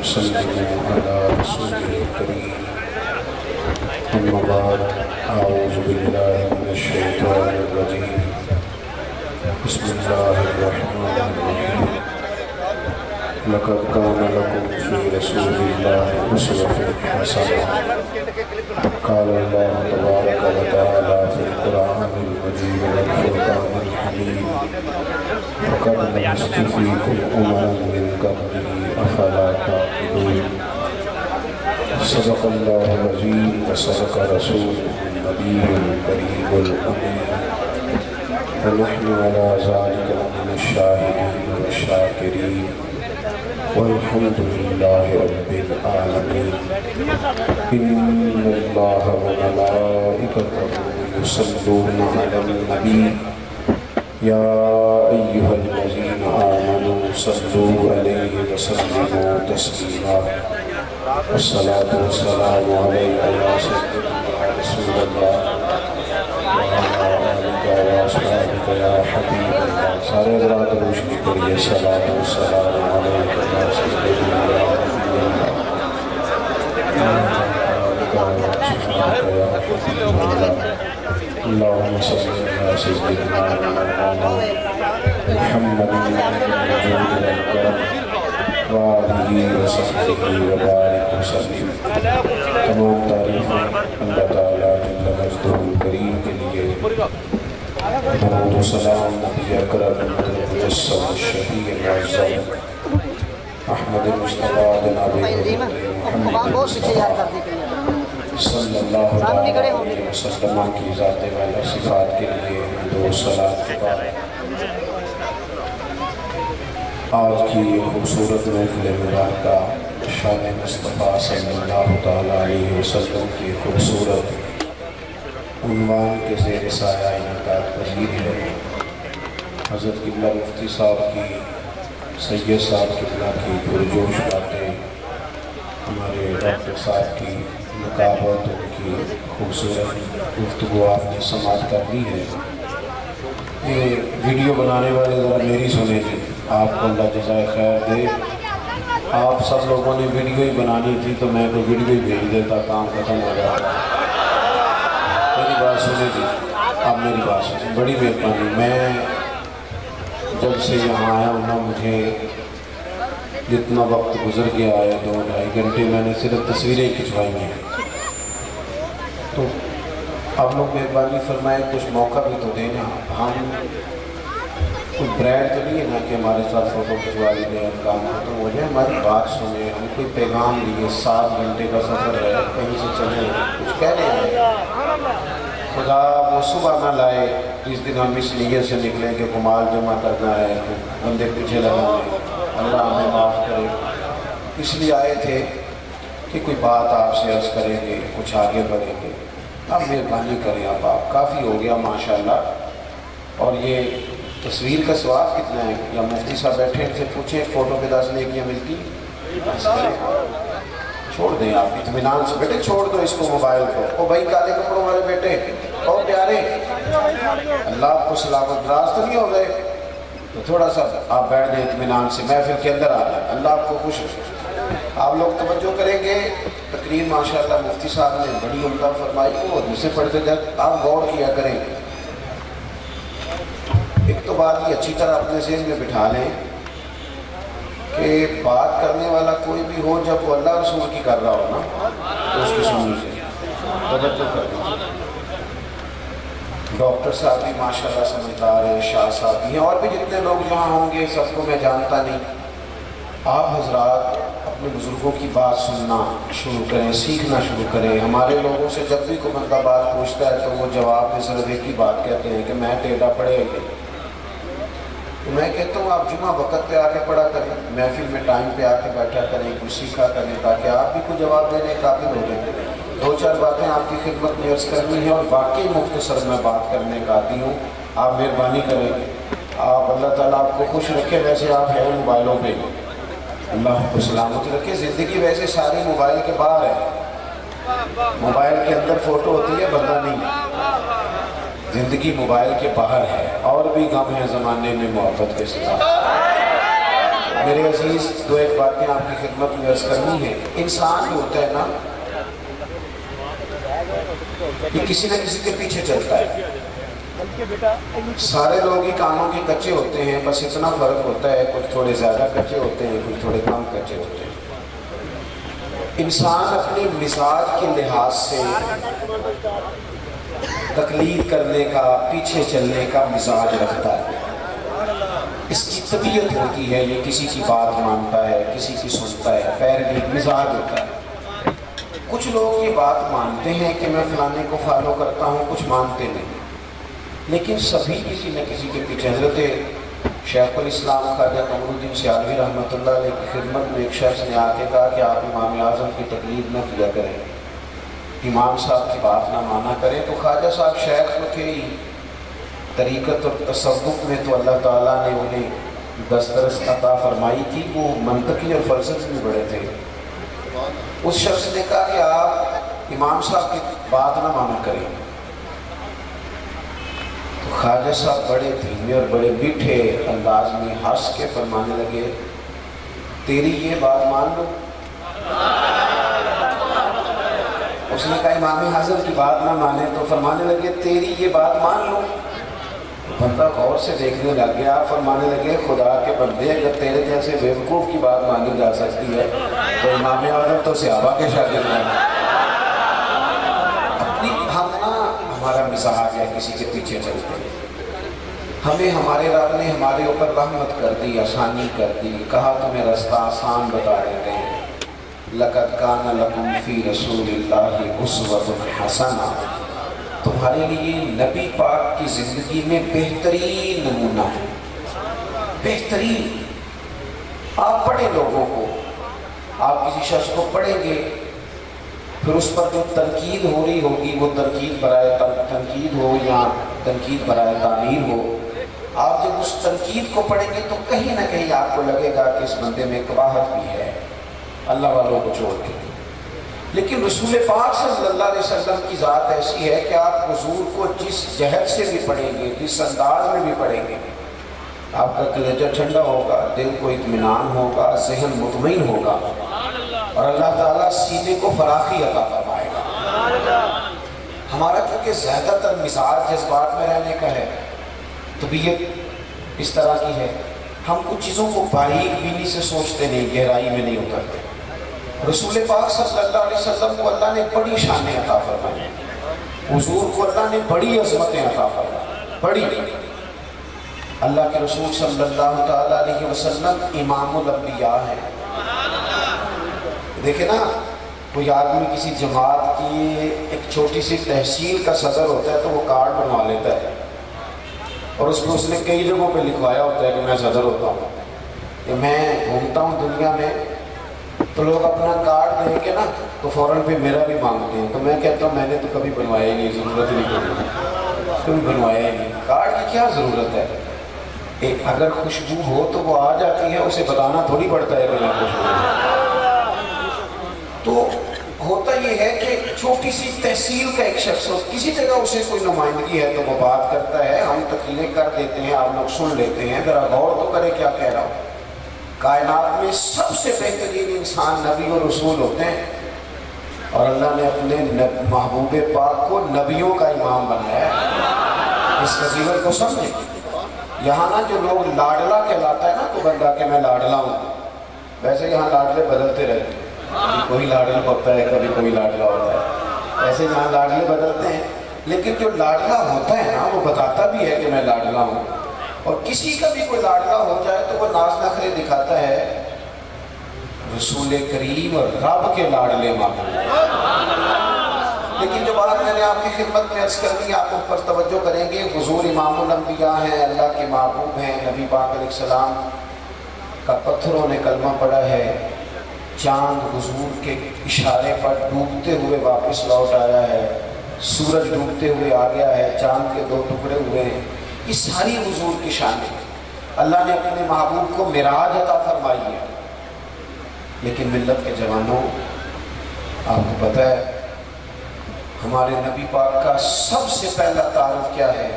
وسلموا على رسوله الكريم أما بعد أعوذ بالله من الشيطان الرجيم بسم الله الرحمن الرحيم لقد كان لكم في رسول الله أسوة حسنة قال الله تبارك وتعالى في القرآن المجيد والفرقان الحميد وقد لبثت فيكم أمما من قبلي أفلا تعقلون صدق الله العظيم وصدق رسوله النبي الكريم الأمين ونحن على ذلك من الشاهدين والشاكرين والحمد لله رب العالمين إن الله وملائكته يصلون على النبي يا أيها الذين آمنوا صلوا عليه وسلموا تسليما والصلاة والسلام عليك يا سيدنا رسول الله وعلى آلك وأصحابك يا حبيب الله سارے حضرات روشنی کریے صلاۃ والسلام علیک یا سیدنا یا نبی اللہ اللهم صل على سيدنا محمد الوجود والكرم وآلہ وصحبہ وبارک وسلم تمام تعریف اللہ تعالیٰ جل مجدہ کریم کے لیے درود و سلام نبی اکرم مجسم الشفیع المعظم احمد مصطفیٰ جناب محمد مصطفیٰ صلی اللہ علیہ وسلم کی ذات والا صفات کے لیے دو صلاۃ کے بعد آج کی یہ خوبصورت محفل مبارکہ شان مصطفیٰ صلی اللہ تعالیٰ علیہ وسلم کی خوبصورت عنوان کے زیر سایہ انعقاد پذیر ہے۔ حضرت قبلہ مفتی صاحب کی، سید صاحب قبلہ کی پرجوش باتیں، ہمارے ڈاکٹر صاحب کی نقابت، ان کی خوبصورت گفتگو آپ نے سماعت کر لی ہے۔ یہ ویڈیو بنانے والے ذرا میری سنیں تھی، آپ کو اللہ جزائے خیر دے۔ آپ سب لوگوں نے ویڈیو ہی بنانی تھی تو میں کو ویڈیو ہی بھیج دیتا، کام ختم ہو جاتا۔ میری بات سنیں تھی، آپ میری بات سنیں، بڑی مہربانی۔ میں جب سے یہاں آیا ہوں نا، مجھے جتنا وقت گزر گیا ہے 2-2.5 گھنٹے میں نے صرف تصویریں کھنچوائی ہیں۔ تو آپ لوگ مہربانی فرمائیں، کچھ موقع بھی تو دینا۔ ہم کوئی برانڈ تو نہیں ہے نا کہ ہمارے ساتھ فوٹو کھنچوا لیں، کام ختم ہو جائے۔ ہماری بات سنیں، ہم کوئی پیغام لیے، 7 گھنٹے کا سفر ہے، کہیں سے چلیں، کچھ کہہ رہے ہیں۔ خدا وہ صبح نہ لائے جس دن ہم اس نیت سے نکلیں کہ کمال جمع کرنا ہے، بندے پیچھے لگانے، اللہ ہمیں معاف کرے۔ اس لیے آئے تھے کہ کوئی بات آپ سے عرض کریں گے، کچھ آگے بڑھیں گے۔ اب مہربانی کریں، آپ کافی ہو گیا ماشاءاللہ۔ اور یہ تصویر کا ثواب کتنا ہے؟ یا مفتی صاحب بیٹھے ان سے پوچھیں فوٹو کے 10 نیکیاں ملتی؟ چھوڑ دیں آپ اطمینان سے، بیٹے چھوڑ دو اس کو، موبائل کو۔ او بھائی کالے کپڑوں والے بیٹے، او پیارے، اللہ آپ کو سلامت دراز تو نہیں ہو گئے؟ تو تھوڑا سا آپ بیٹھ دیں اطمینان سے، محفل کے اندر آ جائیں، اللہ آپ کو خوش رکھے۔ آپ لوگ توجہ کریں گے، تقریر ماشاءاللہ مفتی صاحب نے بڑی عمدہ فرمائی، وہ جسے پڑھتے جب آپ غور کیا کریں۔ ایک تو بات یہ اچھی طرح اپنے ذہن میں بٹھا لیں کہ بات کرنے والا کوئی بھی ہو، جب وہ اللہ رسول کی کر رہا ہو نا تو اس کی سننی چاہیے، توجہ کر لیجیے۔ ڈاکٹر صاحب بھی ماشاءاللہ سمجھدار ہیں، شاہ صاحب بھی ہیں، اور بھی جتنے لوگ یہاں ہوں گے سب کو میں جانتا نہیں۔ آپ حضرات اپنے بزرگوں کی بات سننا شروع کریں، سیکھنا شروع کریں۔ ہمارے لوگوں سے جب بھی کوئی بندہ بات پوچھتا ہے تو وہ جواب میں صرف ایک ہی بات کہتے ہیں کہ میں ٹیڑھا پڑھے ہوئے۔ تو میں کہتا ہوں آپ جمعہ وقت پہ آ کے پڑھا کریں، محفل میں ٹائم پہ آ کے بیٹھا کریں، کچھ سیکھا کریں، تاکہ آپ بھی کوئی جواب دینے قابل ہو جائیں۔ 2-4 باتیں آپ کی خدمت میں عرض کرنی ہے، اور واقعی مختصر میں بات کرنے کا عادی ہوں، آپ مہربانی کریں۔ آپ اللہ تعالیٰ آپ کو خوش رکھے۔ ویسے آپ ہیں موبائلوں پہ، اللہ آپ کو سلامت رکھے۔ زندگی ویسے ساری موبائل کے باہر ہے، موبائل کے اندر فوٹو ہوتی ہے، بندہ نہیں۔ زندگی موبائل کے باہر ہے، اور بھی غم ہے زمانے میں محبت کے ساتھ۔ میرے عزیز دو ایک باتیں آپ کی خدمت میں عرض کرنی ہے. انسان جو ہوتا ہے نا یہ کسی نہ کسی کے پیچھے چلتا ہے. سارے لوگ ہی کاموں کے کچے ہوتے ہیں, بس اتنا فرق ہوتا ہے کچھ تھوڑے زیادہ کچے ہوتے ہیں, کچھ تھوڑے کم کچے ہوتے ہیں. انسان اپنے مزاج کے لحاظ سے تقلید کرنے کا, پیچھے چلنے کا مزاج رکھتا ہے. اس کی طبیعت ہوتی ہے, یہ کسی کی بات مانتا ہے, کسی کی سنتا ہے, پیروی مزاج ہوتا ہے. کچھ لوگ یہ بات مانتے ہیں کہ میں فلانے کو فالو کرتا ہوں, کچھ مانتے نہیں. لیکن سبھی کسی نہ کسی کے پیچھے. حضرت شیخ الاسلام خواجہ قمر الدین سیالوی رحمۃ اللہ علیہ کی خدمت میں ایک شخص نے آ کے کہا کہ آپ امام اعظم کی تقلید نہ کیا کریں, امام صاحب کی بات نہ مانا کریں. تو خواجہ صاحب شیخ تھے ہی, طریقت اور تصوف میں تو اللہ تعالیٰ نے انہیں دسترس عطا فرمائی تھی, وہ منطقی اور فلسفی میں بڑے تھے. اس شخص نے کہا کہ آپ امام صاحب کی بات نہ مانا کریں. تو خواجہ صاحب بڑے دھیمے اور بڑے میٹھے انداز میں ہنس کے فرمانے لگے, تیری یہ بات مان لو. اس نے کہا امام اعظم کی بات نہ مانے, تو فرمانے لگے تیری یہ بات مان لو. بندہ غور سے دیکھنے لگ گیا, فرمانے لگے خدا کے بندے اگر تیرے جیسے بیوقوف کی بات مانی جا سکتی ہے تو امام اعظم تو صحابہ کے شاگرد ہیں. اپنی بھاگنا ہمارا مزاج ہے, کسی کے پیچھے چلتے ہیں. ہمیں ہمارے رب نے ہمارے اوپر رحمت کر دی, آسانی کر دی, کہا تمہیں رستہ آسان بتا دیتے ہیں. لَقَدْ كَانَ لَكُمْ فِي رَسُولِ اللَّهِ أُسْوَةٌ حَسَنَةٌ, تمہارے لیے نبی پاک کی زندگی میں بہترین نمونہ ہے, بہترین. آپ پڑھیں لوگوں کو, آپ کسی شخص کو پڑھیں گے, پھر اس پر جو تنقید ہو رہی ہوگی وہ تنقید برائے تنقید ہو یا تنقید برائے تعمیر ہو, آپ جب اس تنقید کو پڑھیں گے تو کہیں نہ کہیں آپ کو لگے گا کہ اس بندے میں قباحت بھی ہے, اللہ والوں کو چھوڑ کے. لیکن رسول پاک صلی اللہ علیہ وسلم کی ذات ایسی ہے کہ آپ حضور کو جس جہت سے بھی پڑھیں گے, جس انداز میں بھی پڑھیں گے, آپ کا کلیجہ ٹھنڈا ہوگا, دل کو اطمینان ہوگا, ذہن مطمئن ہوگا, اور اللہ تعالیٰ سینے کو فراخی عطا فرمائے گا. ہمارا کیونکہ زیادہ تر مزاج جذبات میں رہنے کا ہے, طبیعت اس طرح کی ہے, ہم کچھ چیزوں کو باریک بینی سے سوچتے نہیں, گہرائی میں نہیں اترتے. رسول پاک صلی اللہ علیہ وسلم کو اللہ نے بڑی شانیں عطا فرمائی, حضور کو اللہ نے بڑی عظمتیں عطا فرمائی, بڑی. اللہ کے رسول صلی اللہ تعالیٰ علیہ وسلم امام الانبیاء ہیں. دیکھیں نا, کوئی آدمی کسی جماعت کی ایک چھوٹی سی تحصیل کا صدر ہوتا ہے تو وہ کارڈ بنوا لیتا ہے, اور اس کو اس نے کئی جگہوں پہ لکھوایا ہوتا ہے کہ میں صدر ہوتا ہوں. کہ میں گھومتا ہوں دنیا میں تو لوگ اپنا کارڈ دیں گے نا تو فوراً پہ میرا بھی مانگتے ہیں, تو میں کہتا ہوں میں نے تو کبھی بنوایا ہی نہیں, ضرورت نہیں پڑی, کبھی بنوایا ہی نہیں. کارڈ کی کیا ضرورت ہے؟ اگر خوشبو ہو تو وہ آ جاتی ہے, اسے بتانا تھوڑی پڑتا ہے کہ میں خوشبو ہوں. تو ہوتا یہ ہے کہ چھوٹی سی تحصیل کا ایک شخص ہو, کسی جگہ اسے کوئی نمائندگی ہے تو وہ بات کرتا ہے, ہم تقریریں کر دیتے ہیں, آپ لوگ سن لیتے ہیں, ذرا غور تو کرے کیا کہہ رہا ہوں. کائنات میں سب سے بہترین انسان نبی اور رسول ہوتے ہیں, اور اللہ نے اپنے محبوب پاک کو نبیوں کا امام بنایا ہے. اس فضیلت کو سمجھیں. یہاں نا جو لوگ لاڈلا کہلاتا ہے نا تو بندہ کہ میں لاڈلا ہوں, ویسے یہاں لاڈلے بدلتے رہتے ہیں, کبھی کوئی لاڈلا ہوتا ہے, کبھی کوئی لاڈلا ہوتا ہے, ایسے یہاں لاڈلے بدلتے ہیں. لیکن جو لاڈلا ہوتا ہے نا وہ بتاتا بھی ہے کہ میں لاڈلا ہوں, اور کسی کا بھی کوئی لاڈلا ہو جائے تو وہ ناز نخرے دکھاتا ہے. رسول کریم اور رب کے لاڈلے محبوب. لیکن جو بات میں نے آپ کی خدمت میں عرض کر دی, آپ اس پر توجہ کریں گے. حضور امام الانبیاء ہیں, اللہ کے محبوب ہیں. نبی پاک علیہ السلام کا پتھروں نے کلمہ پڑھا ہے. چاند حضور کے اشارے پر ڈوبتے ہوئے واپس لوٹ آیا ہے, سورج ڈوبتے ہوئے آ گیا ہے, چاند کے 2 ٹکڑے ہوئے ہیں. یہ ساری حضور کی شان ہے. اللہ نے اپنے محبوب کو معراج عطا فرمائی ہے. لیکن ملت کے جوانوں, آپ کو پتہ ہے ہمارے نبی پاک کا سب سے پہلا تعارف کیا ہے؟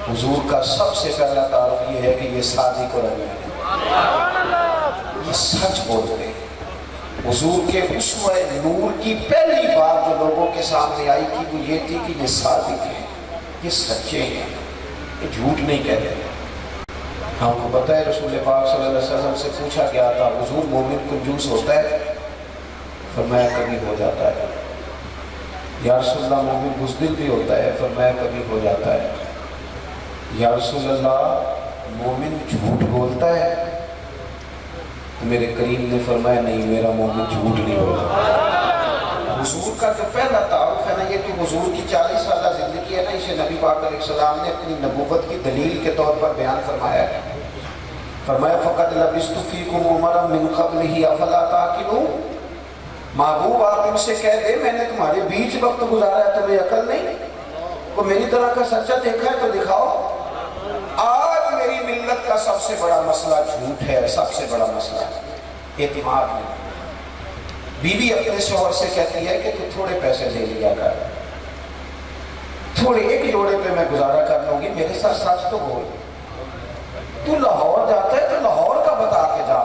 حضور کا سب سے پہلا تعارف یہ ہے کہ یہ صادق اور امین ہے. سچ بولتے ہیں۔ حضور کے اسوہ نور کی پہلی بات جو لوگوں کے سامنے آئی تھی وہ یہ تھی کہ یہ صادق ہیں، یہ سچے ہیں، یہ جھوٹ نہیں کہتے۔ ہم کو پتہ ہے رسول پاک صلی اللہ علیہ وسلم سے پوچھا گیا تھا حضور مومن کنجوس ہوتا ہے؟ فرمایا کبھی ہو جاتا ہے۔ یا رسول اللہ مومن بزدل بھی ہوتا ہے؟ فرمایا کبھی ہو جاتا ہے۔ یا رسول اللہ مومن جھوٹ بولتا ہے؟ تو میرے کریم نے فرمایا نہیں، میرا مومن جھوٹ نہیں بولتا۔ حضور کا جو پہلا تعارف ہے نا، یہ تو حضور کی 40 سالہ زندگی ہے نا، اسے نبی پاک علیہ السلام نے اپنی نبوت کی دلیل کے طور پر بیان فرمایا ہے۔ فرمایا فَقَدْ لَبِثْتُ فِيكُمْ عُمَرًا مِّن قَبْلِهِ أَفَلَا تَعْقِلُونَ۔ محبوب آپ ان سے کہہ دے میں نے تمہارے بیچ وقت گزارا ہے، تمہیں عقل نہیں؟ کوئی میری طرح کا سچا دیکھا ہے تو دکھاؤ۔ آج میری ملت کا سب سے بڑا مسئلہ جھوٹ ہے، سب سے بڑا مسئلہ اعتماد نہیں۔ بیوی اپنے شوہر سے کہتی ہے کہ تو تھوڑے پیسے دے لیا کر، تھوڑے ایک جوڑے پہ میں گزارا کر لوں گی، میرے ساتھ سچ تو بول۔ تو لاہور جاتا ہے تو لاہور کا بتا کے جا۔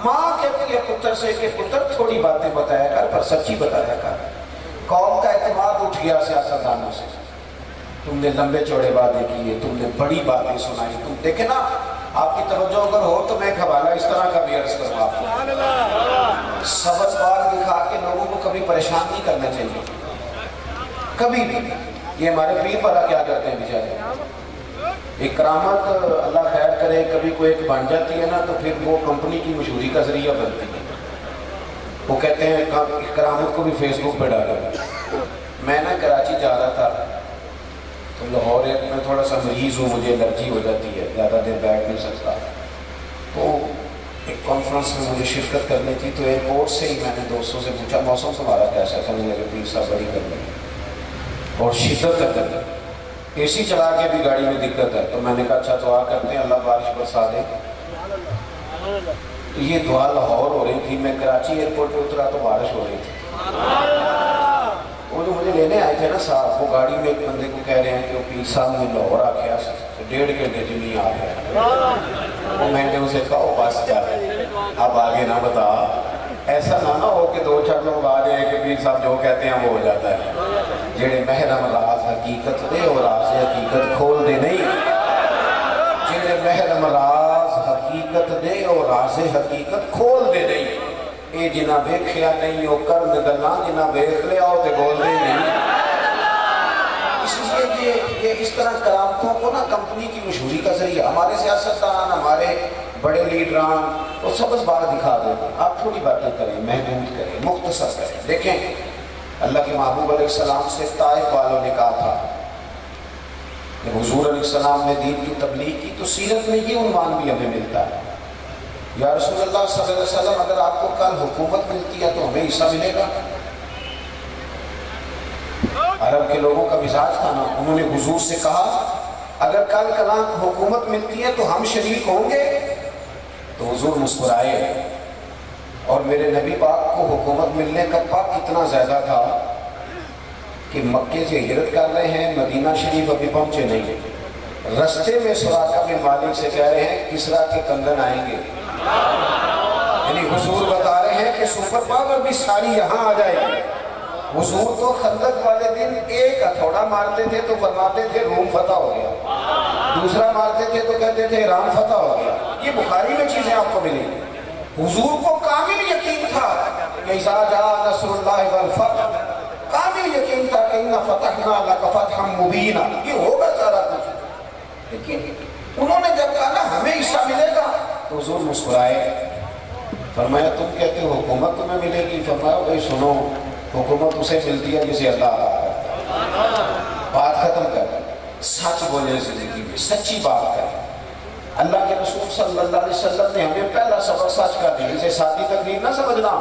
ماں کہتی ہے پتر سے کہ پتر تھوڑی باتیں بتایا کر پر سچی بتایا کر۔ قوم کا اعتماد اٹھ گیا سیاستدانوں سے۔ تم نے لمبے چوڑے وعدے کیے، تم نے بڑی باتیں سنائی۔ تم دیکھیں نا، آپ کی توجہ اگر ہو تو میں ایک حوالہ اس طرح کا بھی عرض کروں آپ کو۔ سبز بار دکھا کے لوگوں کو کبھی پریشان نہیں کرنا چاہیے، کبھی بھی۔ یہ ہمارے پیر والا کیا کرتے ہیں بیچارے، ایک کرامت اللہ خیر کرے کبھی کوئی ایک بن جاتی ہے نا تو پھر وہ کمپنی کی مشہوری کا ذریعہ بنتی ہے۔ وہ کہتے ہیں کرامت کو بھی فیس بک پہ ڈالا۔ میں نا کراچی جا رہا تھا تو لاہور میں تھوڑا سا مریض ہوں، مجھے الرجی ہو جاتی ہے، زیادہ دیر بیٹھ نہیں سکتا۔ تو ایک کانفرنس میں مجھے شرکت کرنی تھی، تو ایئرپورٹ سے ہی میں نے دوستوں سے پوچھا موسم تمہارا کیسا ہے؟ کہنے لگے پیر صاحب بڑی گرمی ہے اور شدت تک گرمی، اے سی چلا کے بھی گاڑی میں دقت ہے۔ تو میں نے کہا اچھا دعا کرتے ہیں اللہ بارش برسا دے۔ تو یہ دعا لاہور ہو رہی تھی، میں کراچی ایئرپورٹ پہ اترا تو بارش ہو رہی تھی۔ وہ جو مجھے لینے آئے تھے نا صاحب، وہ گاڑی میں ایک بندے کو کہہ رہے ہیں کہ وہ پیر صاحب نے لاہور آ گیا، 1.5 گھنٹے جو نہیں آ گیا۔ وہ میں نے اسے کہا وہ بس کر اب آگے نہ بتا، ایسا نہ ہو کہ 2-4 لوگ آ جائیں کہ پیر صاحب جو کہتے ہیں وہ ہو جاتا ہے۔ جڑے محرم راز حقیقت دے اور راز حقیقت کھول دے نہیں، جڑے محرم راز حقیقت دے اور راز حقیقت کھول دے نہیں۔ اے جنہ ویکھیا نہیں او کرن گلاں، جنہ ویکھ لیا او تے بول دے نہیں۔ اس لیے یہ اس طرح کرامتوں کو نا کمپنی کی مشہوری کا ذریعہ، ہمارے سیاستدان ہمارے بڑے لیڈران وہ سبز بار دکھا دیتے ہیں۔ آپ تھوڑی باتیں کریں، محدود کریں، مختصر کریں۔ دیکھیں اللہ کے محبوب علیہ السلام سے طائف والوں نے کہا تھا کہ حضور علیہ السلام نے دین کی تبلیغ کی تو سیرت میں یہ عنوان بھی ہمیں ملتا ہے، یا رسول اللہ صلی اللہ علیہ وسلم اگر آپ کو کل حکومت ملتی ہے تو ہمیں حصہ ملے گا۔ عرب کے لوگوں کا مزاج تھا نا، انہوں نے حضور سے کہا اگر کل کلام حکومت ملتی ہے تو ہم شریک ہوں گے۔ تو حضور مسکرائے، اور میرے نبی پاک کو حکومت ملنے کا پاک اتنا زیادہ تھا کہ مکے سے ہجرت کر رہے ہیں، مدینہ شریف ابھی پہنچے نہیں، رستے میں سراقہ بن مالک سے کہہ رہے ہیں کسرا کے کنگن آئیں گے۔ یعنی حضور بتا رہے ہیں کہ سپر پاور بھی ساری یہاں آ جائے گی۔ حضور تو خندق والے دن ایک ہتھوڑا مارتے تھے تو فرماتے تھے روم فتح ہو گیا، دوسرا مارتے تھے تو کہتے تھے ایران فتح ہو گیا۔ یہ بخاری میں چیزیں آپ کو ملیں گی۔ حضور کو کامل یقین تھا کہ اذا جاء نصر اللہ والفتح، کامل یقین تھا کہ انا فتحنا لک فتحا مبینا، یہ ہوگا سارا کچھ۔ لیکن انہوں نے جب کہا نا ہمیں حصہ ملے گا تو حضور مسکرائے، فرمایا تم کہتے ہو حکومت تمہیں ملے گی؟ فرمایا بھائی سنو، حکومت اسے ملتی ہے جسے اللہ کرتا ہے۔ بات ختم کر، سچ بولے زندگی میں، سچی بات کر۔ اللہ کے رسول صلی اللہ علیہ وسلم نے ہمیں پہلا سبق سچ کا دیا، اسے سادی تقریر نہ سمجھنا،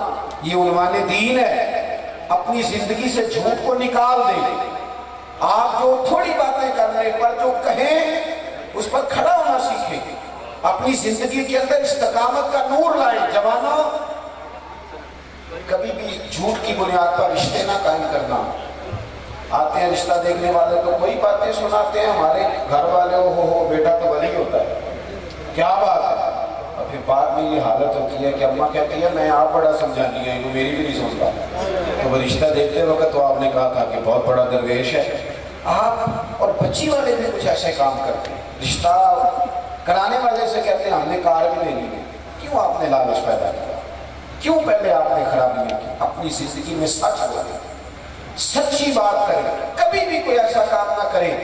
یہ عنوان دین ہے۔ اپنی زندگی سے جھوٹ کو نکال دیں۔ آپ جو تھوڑی باتیں کرنے پر جو کہیں اس پر کھڑا ہونا سیکھیں، اپنی زندگی کے اندر استقامت کا نور لائیں۔ جوانوں، کبھی بھی جھوٹ کی بنیاد پر رشتے نہ قائم کرنا۔ آتے ہیں رشتہ دیکھنے والے تو کوئی باتیں سناتے ہیں، ہمارے گھر والے ہو بیٹا تو ولی ہوتا ہے، کیا بات ہے، پھر بعد میں یہ حالت ہوتی ہے کہ اماں کہتی ہے میں آپ بڑا سمجھانی ہے، وہ میری بھی نہیں سنتا۔ تو وہ رشتہ دیکھتے وقت تو آپ نے کہا تھا کہ بہت بڑا درویش ہے آپ، اور بچی والے بھی کچھ ایسے کام کرتے ہیں، رشتہ کرانے والے سے کہتے ہیں ہم نے کار بھی لینی ہے۔ کیوں آپ نے لالچ پیدا کیا؟ کیوں پہلے آپ نے خرابی نہیں کی؟ اپنی زندگی میں سچ بولیں، سچی بات کریں، کبھی بھی کوئی ایسا کام نہ کریں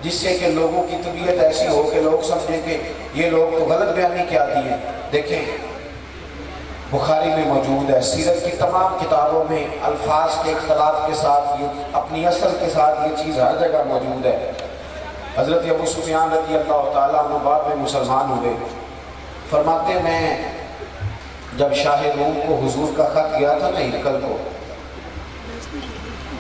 جس سے کہ لوگوں کی طبیعت ایسی ہو کہ لوگ سمجھیں کہ یہ لوگ تو غلط بیانی کیا دی ہے۔ دیکھیں بخاری میں موجود ہے، سیرت کی تمام کتابوں میں الفاظ کے اختلاف کے ساتھ یہ اپنی اصل کے ساتھ یہ چیز ہر جگہ موجود ہے۔ حضرت ابو سفیان رضی اللہ تعالیٰ عنہ بعد میں مسلمان ہوئے، فرماتے ہیں میں جب شاہ روم کو حضور کا خط گیا تھا نا ہرقل کو،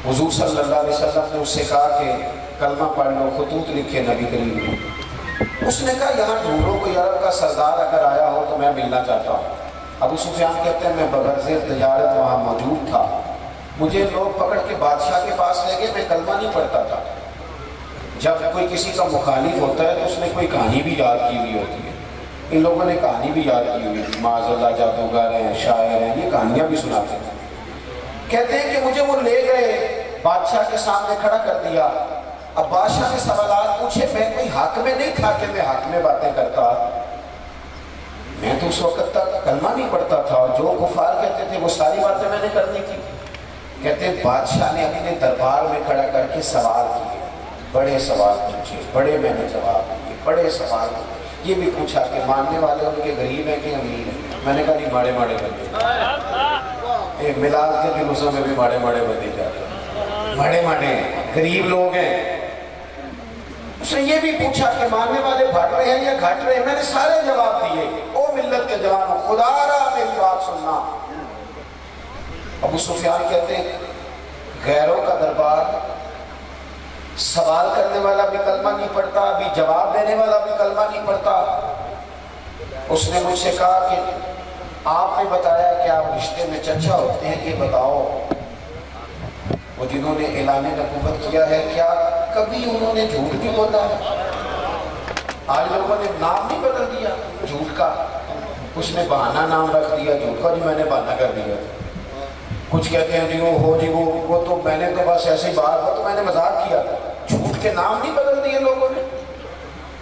حضور صلی اللہ علیہ وسلم نے اس سے کہا کہ کلمہ پڑھ لو، خطوط لکھے نبی کریم نے۔ اس نے کہا یہاں ڈھونڈو کوئی عرب کا سردار اگر آیا ہو تو میں ملنا چاہتا ہوں۔ ابو سفیان کہتے ہیں میں بغرض تجارت وہاں موجود تھا، مجھے لوگ پکڑ کے بادشاہ کے پاس لے گئے، میں کلمہ نہیں پڑھتا تھا۔ جب کوئی کسی کا مخالف ہوتا ہے تو اس نے کوئی کہانی بھی یاد کی ہوئی ہوتی ہے، ان لوگوں نے کہانی بھی یاد کی ہوئی ہے، معاذ اللہ جادوگر ہیں، شاعر ہیں، یہ کہانیاں بھی سناتے ہیں۔ کہتے ہیں کہ مجھے وہ لے گئے، بادشاہ کے سامنے کھڑا کر دیا۔ اب بادشاہ نے سوالات پوچھے، میں کوئی حق میں نہیں تھا کہ میں حق میں باتیں کرتا، میں تو اس وقت تک کلمہ نہیں پڑھتا تھا، اور جو کفار کہتے تھے وہ ساری باتیں میں نے کرنی تھی۔ کہتے ہیں بادشاہ نے اپنے دربار میں کھڑا کر کے سوال کیے، بڑے سوال پوچھے، بڑے میں نے جواب دیے، بڑے سوال پوچھے۔ یہ بھی پوچھا کہ ماننے والے ان کے غریب ہیں کہ امیر ہیں؟ میں نے کہا نہیں، ماڑے ماڑے بندے، میلاد کے جلوسوں میں بھی ماڑے ماڑے بندے جاتے ہیں، ماڑے ماڑے غریب لوگ ہیں۔ اس نے یہ بھی پوچھا کہ ماننے والے بڑھ رہے ہیں یا گھٹ رہے ہیں؟ میں نے سارے جواب دیے۔ او ملت کے جوانوں، خدا را میری بات سننا۔ ابو سفیان کہتے ہیں غیروں کا دربار، سوال کرنے والا بھی کلمہ نہیں پڑھتا، ابھی جواب دینے والا بھی کلمہ نہیں پڑھتا۔ اس نے مجھ سے کہا کہ آپ نے بتایا کہ آپ رشتے میں چچا ہوتے ہیں، یہ بتاؤ وہ جنہوں نے اعلان نبوت کیا ہے کیا کبھی انہوں نے جھوٹ بھی بولا ہے؟ آج لوگوں نے نام بھی بدل دیا جھوٹ کا، اس نے بہانہ نام رکھ دیا جھوٹ کا، جی میں نے بہانہ کر دیا۔ کچھ کہتے ہیں جی وہ ہو جی وہ تو میں نے تو بس ایسے ہی بات ہو تو میں نے مذاق کیا۔ جھوٹ کے نام نہیں بدل دیے لوگوں نے۔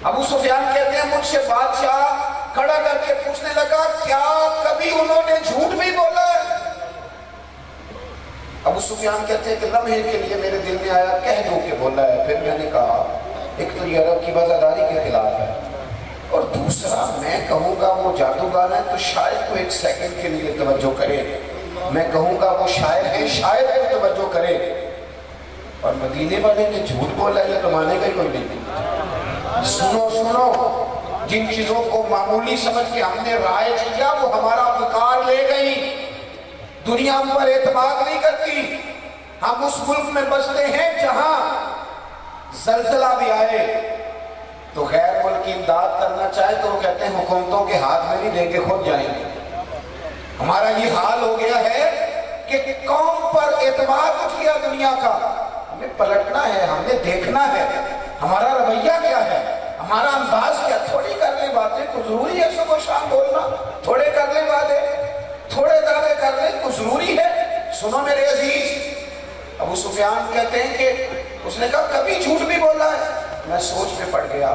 ابو سفیان کہتے ہیں مجھ سے بادشاہ کھڑا کر کے پوچھنے لگا کیا کبھی انہوں نے جھوٹ بھی بولا ہے؟ ابو سفیان کہتے ہیں کہ لمحے کے لیے میرے دل میں آیا کہہ دو کہ بولا ہے۔ پھر میں نے کہا ایک تو یہ عرب کی وفاداری کے خلاف ہے، اور دوسرا میں کہوں گا وہ جادوگر ہے تو شاید تو ایک سیکنڈ کے لیے توجہ کرے، میں کہوں گا وہ شاعر ہے شاید ہے توجہ کرے، اور مدینے والے نے جھوٹ بولا یہ تو مانے گا ہی کوئی نہیں۔ سنو سنو، جن چیزوں کو معمولی سمجھ کے ہم نے رائج کیا وہ ہمارا وقار لے گئی، دنیا ہم پر اعتماد نہیں کرتی۔ ہم اس ملک میں بستے ہیں جہاں زلزلہ بھی آئے تو غیر ملکی امداد کرنا چاہے تو وہ کہتے ہیں حکومتوں کے ہاتھ میں نہیں دیں گے، خود جائیں گے۔ ہمارا یہ حال ہو گیا ہے کہ قوم پر اعتماد اٹھ گیا دنیا کا۔ ہمیں پلٹنا ہے، ہم نے دیکھنا ہے ہمارا رویہ کیا ہے، ہمارا انداز کیا۔ تھوڑی کر لیں باتیں، کوئی ضروری ہے صبح شام بولنا، تھوڑے کر لیں باتیں، تھوڑے دعوے کر لیں، کوئی ضروری ہے؟ سنو میرے عزیز، ابو سفیان کہتے ہیں کہ اس نے کہا کبھی جھوٹ بھی بولا ہے؟ میں سوچ میں پڑ گیا۔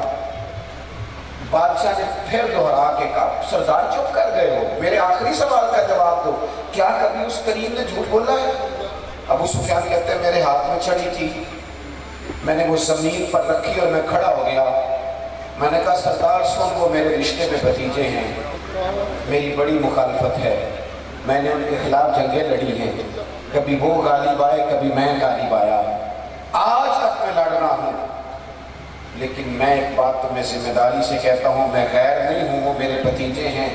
بادشاہ نے پھر دہرا کے کہا سردار چپ کر گئے ہو، میرے آخری سوال کا جواب دو، کیا کبھی اس کریم نے جھوٹ بولا ہے؟ ابو سفیان کہتے ہیں میرے ہاتھ میں چھڑی تھی، میں نے وہ زمین پر رکھی اور میں کھڑا ہو گیا۔ میں نے کہا سردار سن، وہ میرے رشتے میں بھتیجے ہیں، میری بڑی مخالفت ہے، میں نے ان کے خلاف جنگیں لڑی ہیں، کبھی وہ غالب آئے کبھی میں غالب آیا، آج تک میں لڑ رہا ہوں، لیکن میں ایک بات تمہیں ذمہ داری سے کہتا ہوں، میں غیر نہیں ہوں، وہ میرے بھتیجے ہیں۔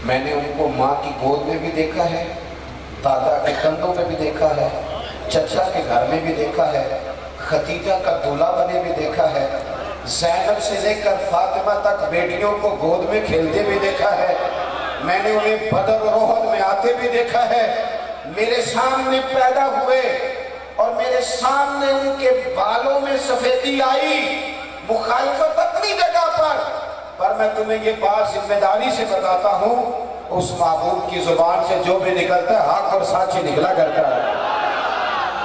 میں نے ان کو ماں کی گود میں بھی دیکھا ہے، دادا کے کندھوں میں بھی دیکھا ہے، چچا کے گھر میں بھی دیکھا ہے، ختیجہ کا دولہا بنے بھی دیکھا ہے، زینب سے لے کر فاطمہ تک بیٹیوں کو گود میں کھیلتے بھی دیکھا ہے، میں نے انہیں بدر و احد میں آتے بھی دیکھا ہے، میرے سامنے پیدا ہوئے اور میرے سامنے ان کے بالوں میں سفیدی آئی، مخالفت اپنی جگہ پر، پر میں تمہیں یہ بات ذمہ داری سے بتاتا ہوں، اس معبود کی زبان سے جو بھی نکلتا ہے حق اور سچ ہی نکلا کرتا ہے۔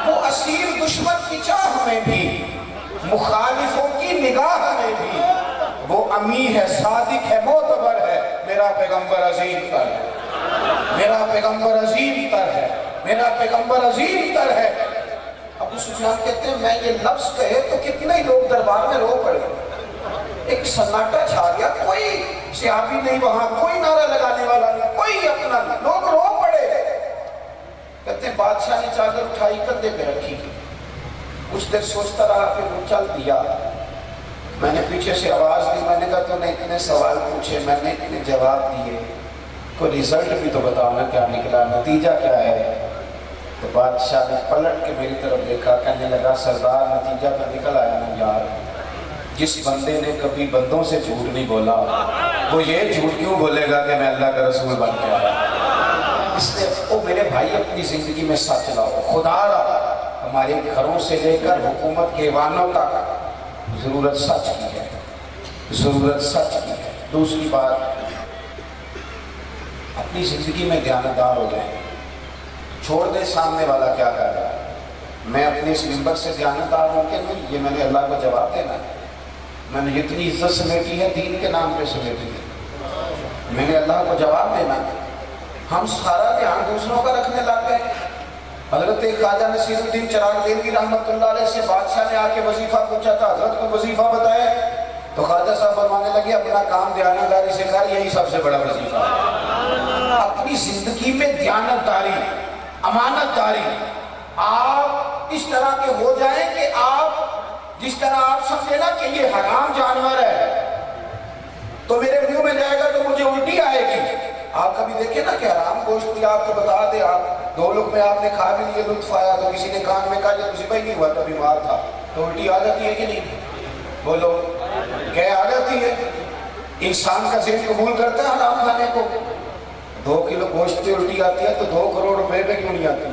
وہ اسیر دشمن کی چاہ میں بھی، مخالفوں کی نگاہ میں بھی وہ امی ہے، صادق ہے، معتبر ہے، میرا پیغمبر عظیم تر ہے، میرا پیغمبر عظیم تر ہے، میرا پیغمبر عظیم تر ہے۔ ابو سفیان کہتے ہیں میں یہ لفظ کہے تو کتنے لوگ دربار میں رو پڑے، ایک سناٹا چھا گیا، کوئی صحابی نہیں وہاں، کوئی نعرہ لگانے والا نہیں، کوئی اپنا نہیں، لوگ رو پڑے۔ کہتے ہیں بادشاہ نے چادر اٹھائی کندھے پہ رکھی، کچھ دیر سوچتا رہا، پھر وہ چل دیا۔ میں نے پیچھے سے آواز دی، میں نے کہا تو نے اتنے سوال پوچھے، میں نے اتنے جواب دیے، کوئی ریزلٹ بھی تو بتاؤ نا کیا نکلا، نتیجہ کیا ہے؟ تو بادشاہ نے پلٹ کے میری طرف دیکھا، کہنے لگا سردار نتیجہ تو نکل آیا نا یار، جس بندے نے کبھی بندوں سے جھوٹ نہیں بولا وہ یہ جھوٹ کیوں بولے گا کہ میں اللہ کا رسول بن کے آیا؟ اس لیے او میرے بھائی اپنی زندگی میں سچ لاؤ، خدا را ہمارے گھروں سے لے کر حکومت کے ایوانوں تک ضرورت سچ کی ہے، ضرورت سچ کی ہے۔ دوسری بات، اپنی زندگی میں دیانتدار ہو جائیں، چھوڑ دے سامنے والا کیا کر رہا ہے، میں اپنے اس ممبر سے دیانتدار ہوں کہ نہیں، یہ میں نے اللہ کو جواب دینا ہے۔ میں نے جتنی عزت سمیٹی ہے دین کے نام پہ سمیٹی ہے، میں نے اللہ کو جواب دینا ہے۔ ہم سارا دھیان دوسروں کا رکھنے لگ گئے۔ حضرت خواجہ نصیر الدین چراغ دیلوی رحمۃ اللہ علیہ سے بادشاہ نے آ کے وظیفہ پوچھا تھا، حضرت کو وظیفہ بتائے، تو خواجہ صاحب فرمانے لگے اپنا کام دیانتداری سے کر، یہی سب سے بڑا وظیفہ ہے۔ اپنی زندگی میں دیانتداری، امانت داری، آپ اس طرح کے ہو جائیں کہ آپ جس طرح آپ سمجھے نا کہ یہ حرام جانور ہے تو میرے منہ میں جائے گا تو مجھے الٹی آئے گی۔ آپ کبھی دیکھیں نا کہ حرام گوشت بھی آپ کو بتا دے، آپ دو لوگ میں آپ نے کھا بھی لیے، لطف آیا، تو کسی نے کان میں کہا یہ مصیبہ ہی نہیں ہوا تھا، بیمار تھا، تو الٹی آ جاتی ہے کہ نہیں؟ بولو کہ آ جاتی ہے؟ انسان کا ذہن قبول کرتا ہے حرام کھانے کو؟ 2 کلو گوشت سے الٹی آتی ہے تو 2 کروڑ روپے پہ کیوں نہیں آتی؟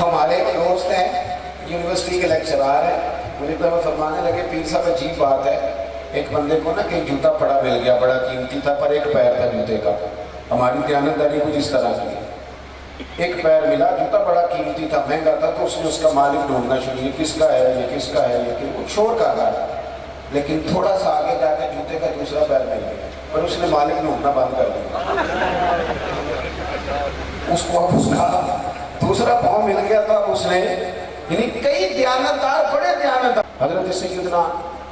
ہمارے ایک دوست ہیں یونیورسٹی کے لیکچرار ہیں، مجھے تو فرمانے لگے پیر صاحب عجیب بات ہے، ایک بندے کو نا کہیں جوتا پڑا مل گیا، بڑا قیمتی تھا پر ایک پیر تھا جوتے کا، ہماری دیانتداری کچھ اس طرح کی ہے، ایک پیر ملا، جوتا بڑا قیمتی تھا، مہنگا تھا، تو اس نے اس کا مالک ڈھونڈنا شروع کیا، کس کا ہے یہ، کس کا ہے یہ، کچھ شور کا گا، لیکن تھوڑا سا آگے جا کے جوتے کا دوسرا پیر مل گیا، پر اس نے مالک ڈھونڈنا بند کر دیا، اس کو اب اس کا دوسرا پاؤں مل گیا تھا، اس نے یعنی کئی دیانتدار، بڑے دیانتدار، حضرت سیدنا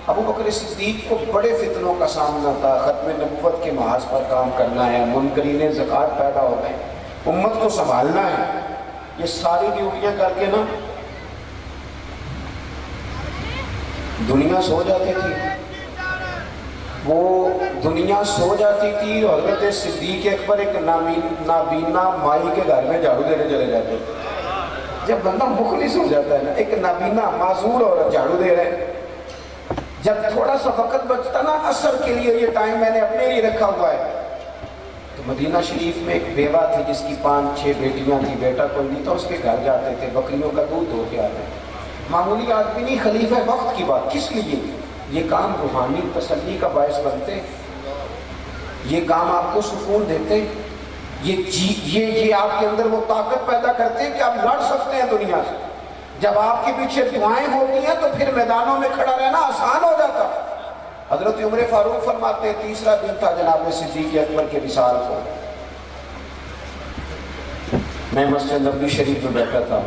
ابو بکر صدیق کو بڑے فتنوں کا سامنا تھا، ختم نبوت کے محاذ پر کام کرنا ہے، منکرین زکوٰۃ پیدا ہو گئے، امت کو سنبھالنا ہے، یہ ساری ڈیوٹیاں کر کے نا دنیا سو جاتی تھی، وہ دنیا سو جاتی تھی، حضرت صدیق اکبر ایک نابینا مائی کے گھر میں جھاڑو دینے چلے جاتے تھے۔ جب بندہ مخلص ہو جاتا ہے نا، ایک نابینا معذور عورت جھاڑو دے رہے ہیں، جب تھوڑا سا وقت بچتا نا عصر کے لیے، یہ ٹائم میں نے اپنے لیے رکھا ہوا ہے، تو مدینہ شریف میں ایک بیوہ تھی جس کی 5-6 بیٹیاں تھی، بیٹا کوئی نہیں تھا، اس کے گھر جاتے تھے، بکریوں کا دودھ دھو کے آتے تھے، معمولی آدمی نہیں، خلیفہ وقت کی بات، کس لیے؟ یہ کام روحانی تسلی کا باعث بنتے، یہ کام آپ کو سکون دیتے، یہ آپ کے اندر وہ طاقت پیدا کرتے ہیں کہ آپ لڑ سکتے ہیں دنیا سے۔ جب آپ کے پیچھے دعائیں ہوتی ہیں تو پھر میدانوں میں کھڑا رہنا آسان ہو جاتا۔ حضرت عمر فاروق فرماتے ہیں تیسرا دن تھا جناب صدیق اکبر کے وصال کو، میں مسجد نبوی شریف میں بیٹھا تھا،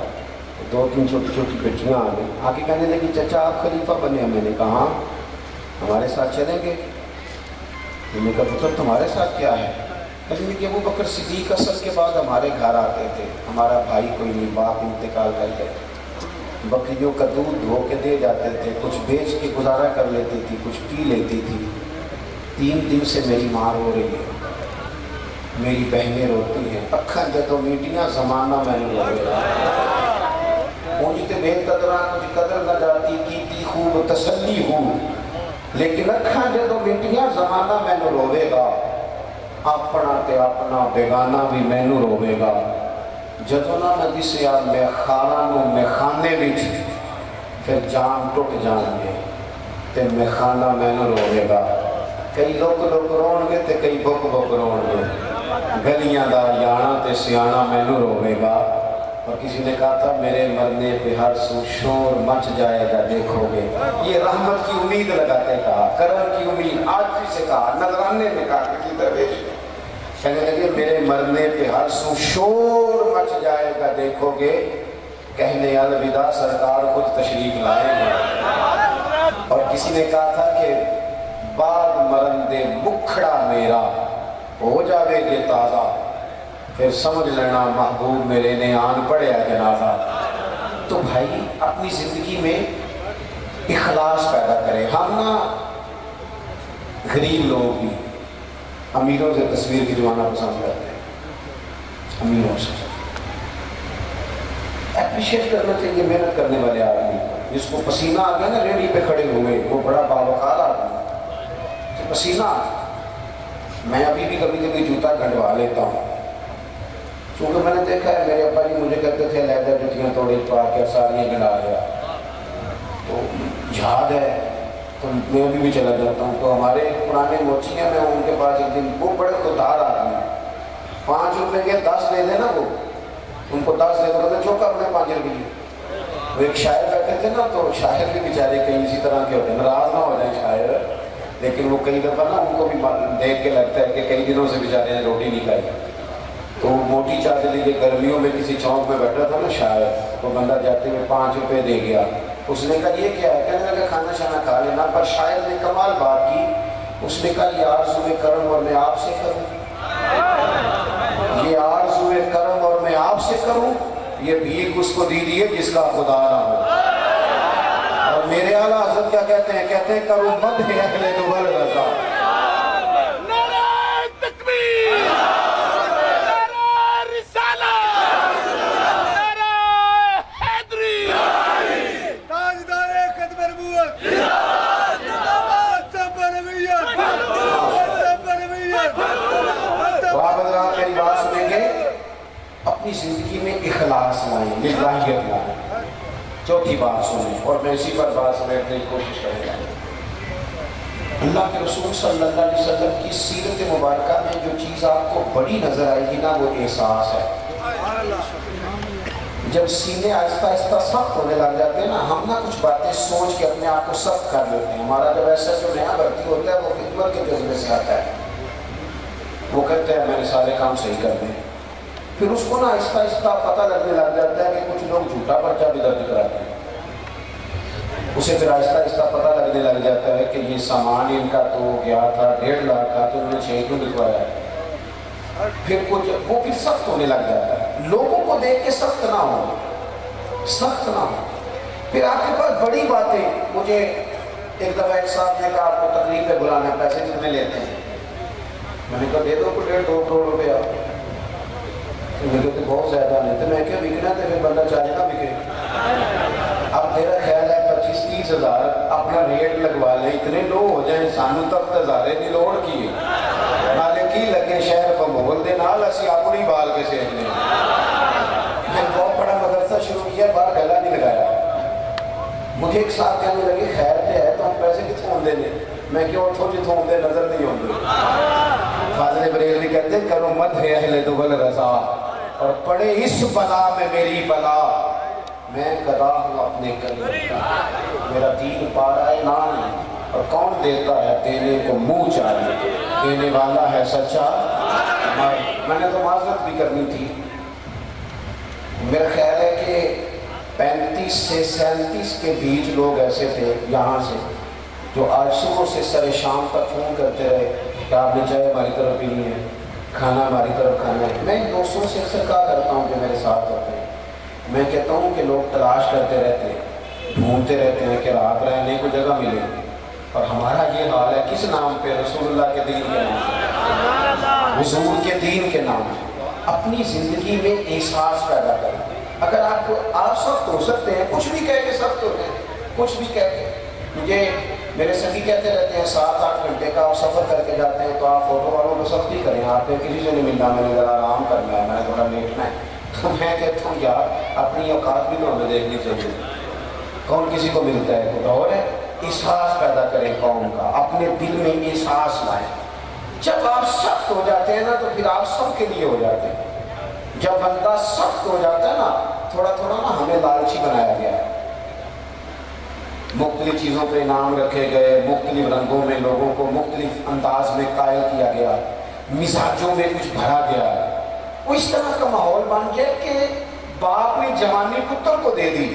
2-3 چھوٹی چھوٹی بچیاں آ گئی، آ کے کہنے لگی چچا آپ خلیفہ بنے ہیں؟ میں نے کہا ہاں، ہمارے ساتھ چلیں گے؟ میں نے کہا پتر تمہارے ساتھ کیا ہے؟ کہنے لگی ابو بکر صدیق اصل کے بعد ہمارے گھر آتے تھے، ہمارا بھائی کوئی نہیں، باپ انتقال کر گئے، بکریوں کا دودھ دھو کے دے جاتے تھے، کچھ بیچ کے گزارا کر لیتی تھی، کچھ پی لیتی تھی، 3 دن سے میری ماں رو رہی ہے، میری بہنیں روتی ہیں، اکھاں جدوں میٹیاں زمانہ میں نے روے، پہنچتے بے قدرہ کچھ قدر نہ جاتی، کیتی خوب تسلی ہوں، لیکن اکھاں جدوں میٹیاں زمانہ میں نے روے گا، اپنا تے اپنا بیگانہ بھی میں نے روے گا، جدوں نہ دسیا میں خاراں نوں میں خانے وچ، پھر جان ٹوٹ جان گے تے میں خانہ میں نے روے گا۔ کئی لوگ رون گے تے کئی بک رون گے، گلیاں دا یانا تے سیانا مینوں روے گا، اور کسی نے کہا تھا میرے مرنے پہ ہر سو شور مچ جائے گا دیکھو گے۔ یہ رحمت کی امید لگاتے کہا، کرم کی امید، آج بھی سے کہا، نظرانے میں کہا کسی درویش کہنے لگے میرے مرنے پہ ہر سو شور مچ جائے گا دیکھو گے، کہنے الوداع سرکار خود تشریف لائیں گے۔ اور کسی نے کہا تھا کہ بعد مرندے مکھڑا میرا ہو جاوے گے تازہ، پھر سمجھ لینا محبوب میرے نے آن پڑیا جنازہ۔ تو بھائی اپنی زندگی میں اخلاص پیدا کریں۔ ہم نا غریب لوگ بھی امیروں سے تصویر کھنچوانا پسند کرتے ہیں، امیروں سے اپریشیٹ کرنا چاہیے محنت کرنے والے آدمی، جس کو پسینہ آ گیا نا ریڑھی پہ کھڑے ہوئے، وہ بڑا باوقار آدمی کہ پسینہ۔ میں ابھی بھی کبھی کبھی جوتا گھنڈوا لیتا ہوں، چونکہ میں نے دیکھا ہے میرے ابا جی مجھے کہتے تھے لیدر جوتیاں توڑے پا کے ساریاں گنڈا لیا، تو یاد ہے تو میں ابھی بھی چلا جاتا ہوں۔ تو ہمارے پرانے موچی ہیں، میں ان کے پاس ایک دن، وہ بڑے خوددار آدمی ہیں، 5 روپے کے 10 دے دیں نا، وہ ان کو 10 دے دو چوکا اپنے 5 روپئے۔ وہ ایک شاعر بیٹھے تھے نا، تو شاعر بھی بیچارے کئی اسی طرح کے ہوتے ہیں، ناراض نہ ہو جائیں شاعر، لیکن وہ کئی دفعہ نا ان کو بھی دیکھ کے لگتا ہے کہ کئی دنوں سے بیچارے نے روٹی نہیں کھائی۔ تو موٹی چادر لیے گرمیوں میں کسی چوک میں بیٹھا تھا نا شاعر، تو بندہ جاتے ہوئے 5 روپے دے گیا۔ اس نے کہا یہ کیا ہے؟ کہنے لگا کھانا شانا کھا لینا، پر شاعر نے کمال بات کی، اس نے کہا یہ آرزو کرم اور میں آپ سے کروں، یہ آرزو کرم اور میں آپ سے کروں، یہ بھیک اس کو دیجیے جس کا خدا نہ ہو۔ اور میرے اعلیٰ حضرت کیا کہتے ہیں؟ کہتے ہیں کروں مدح اہل دول رضا۔ اپنی زندگی میں اخلاص لائیں، للہیت لائیں۔ چوتھی بات سنیں، اور میں اسی پر بات سمیٹنے کی کوشش کروں گا۔ اللہ کے رسول صلی اللہ علیہ وسلم کی سیرت مبارکہ میں جو چیز آپ کو بڑی نظر آئے گی نا، وہ احساس ہے۔ جب سینے آہستہ آہستہ سخت ہونے لگ جاتے ہیں نا، ہم نا کچھ باتیں سوچ کے اپنے آپ کو سخت کر لیتے ہیں۔ ہمارا جب ایسا جو نیا بھرتی ہوتا ہے وہ خدمت کے جذبے سے آتا ہے، وہ کہتے ہیں میں نے سارے کام صحیح کر دیں۔ پھر اس کو نا آہستہ آہستہ پتہ لگنے لگ جاتا ہے کہ کچھ لوگ جھوٹا پرچہ بھی درج کراتے ہیں، اسے پھر آہستہ آہستہ پتہ لگنے لگ جاتا ہے کہ یہ سامان ان کا تو گیا تھا 1.5 لاکھ کا، تو انہوں نے 6 کیوں لکھوایا ہے۔ پھر کچھ وہ پھر سخت ہونے لگ جاتا ہے۔ لوگوں کو دیکھ کے سخت نہ ہو، سخت نہ ہو۔ پھر آپ کے پاس بڑی باتیں، مجھے ایک دفعہ ایک صاحب نے کہا آپ کو تقریب پہ بلانا، پیسے کتنے لیتے ہیں؟ میں نے کہا دے دو 1.5-2 کروڑ روپیہ۔ مجھے تو بہت زیادہ نہیں، تو میں کیا بکنا تو پھر بندہ چاہے نہ بکے۔ اب میرا خیال ہے 25-30 ہزار اپنا ریٹ لگوا لیں، اتنے لو ہو جائیں، سانو تک ہزارے کی لوڑ کی نالے کی لگے شہر کو مغل دے نال اسی اپنی بال کے سیکھ لیں۔ میں بہت بڑا مدرسہ شروع کیا، باہر گلا نہیں لگایا۔ مجھے ایک ساتھ کہنے لگے خیر دے ہے تو ہم پیسے کتوں دے دیں؟ میں کہ اٹھو جتوں دے نظر نہیں ہوندے۔ فاضل بریلوی کہتے ہیں کرو مدح اہل دول رضا، اور پڑے اس بلا میں میری بلا، میں گدا ہوں اپنے کلمے کا، میرا دین پارا ہے نام، اور کون دیتا ہے دینے کو منہ چاہیے، دینے والا ہے سچا۔ میں نے تو معذرت بھی کرنی تھی، میرا خیال ہے کہ 35 سے 37 کے بیچ لوگ ایسے تھے یہاں سے جو آج صبح سے سر شام تک فون کرتے رہے کہ آپ نے چائے ہماری طرف پینی ہے، کھانا ہماری طرف کھانا ہے۔ میں دوستوں سے اکثر کہا کرتا ہوں کہ میرے ساتھ ہوتے ہیں، میں کہتا ہوں کہ لوگ تلاش کرتے رہتے ہیں، ڈھونڈتے رہتے ہیں کہ رات رہنے کو جگہ ملے، اور ہمارا یہ حال ہے کس نام پہ؟ رسول اللہ کے دین کے نام پہ، حضور کے دین کے نام پہ۔ اپنی زندگی میں احساس پیدا کریں۔ اگر آپ سخت ہو سکتے ہیں، کچھ بھی کہہ کے سخت ہوتے ہیں، کچھ بھی کہہ کے۔ مجھے میرے سبھی کہتے رہتے ہیں 7-8 گھنٹے کا آپ سفر کر کے جاتے ہیں تو آپ فوٹو والوں کو سختی کریں، آپ نے کسی سے نہیں ملنا، میں نے ذرا آرام کرنا ہے، میں نے تھوڑا لیٹنا ہے۔ تو میں کہتا ہوں یار اپنی اوقات بھی تو ہمیں دیکھنی چاہیے، کون کسی کو ملتا ہے؟ کوئی اور ہے احساس پیدا کریں قوم کا، اپنے دل میں احساس لائیں۔ جب آپ سخت ہو جاتے ہیں نا تو پھر آپ سب کے لیے ہو جاتے ہیں۔ جب بندہ سخت ہو جاتا ہے نا، تھوڑا تھوڑا نا ہمیں لالچی بنایا گیا ہے، مختلف چیزوں پہ انعام رکھے گئے، مختلف رنگوں میں لوگوں کو مختلف انداز میں قائل کیا گیا، مزاجوں میں کچھ بھرا گیا ہے۔ وہ اس طرح کا ماحول بن گیا کہ باپ نے جوانی پتر کو دے دی۔